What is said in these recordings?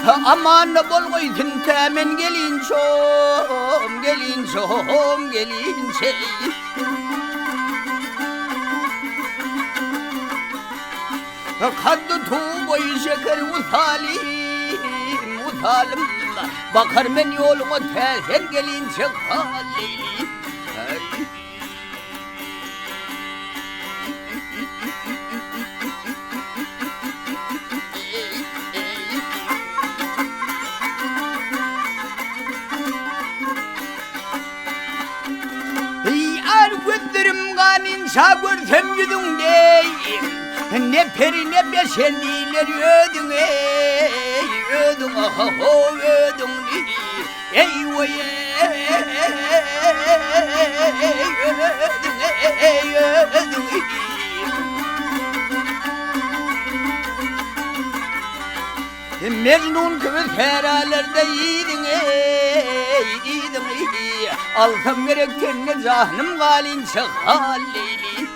aman bol koydun temen gelinçom gelinçom gelinçe. Kaddı tuğboyu şeker utalim utalim, bakar men yoluma tesen gelince halili. Gözlerim kanin görsem yüzündeyim, ne peri ne beşendiler ödün ey ödün aho ödün ey vay ey ödün Mecnun gibi feralerde yiydin ey yiydin ey, alsam gereken ne zahnım galince halili.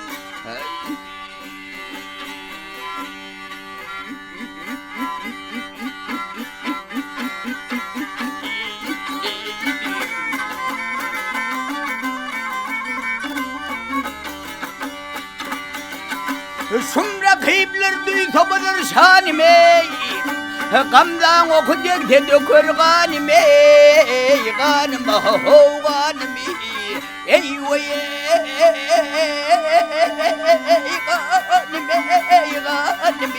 Şumra kıyıplar duysa budur şanim ey, gamdan okuduk de dökür ganim ey, ganim aho ganim ey vay ey ganim ey ganim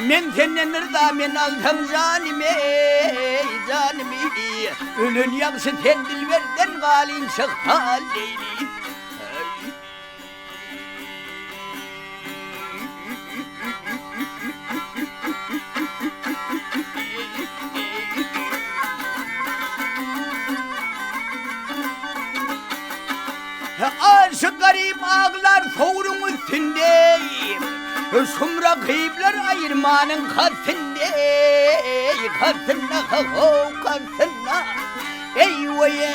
men senden rıza men alsam canim ey canim ey, ölün yaksı tendil verden galin çık halili. Aşık garip ağlar soğurun üstündeyim, sumra kıyıplar ayırmanın katında katında ho katında ey vay ey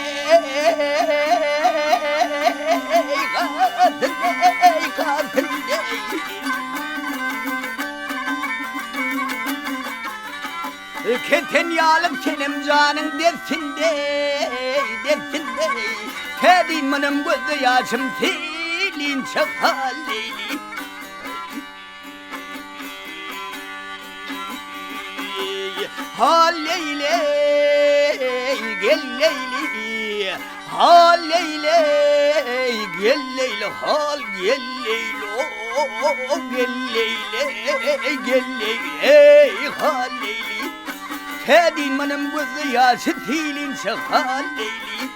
katında ey katında. Keten yalıp senem canın dersinde dersinde, tedin benim gözü yaşım silin çık halili. Haleyle gel leyli, haleyle gel leyli, hal gel leyli, gel leyli gel leyli haleyli. Tedin benim gözü yaşı silin çık halili.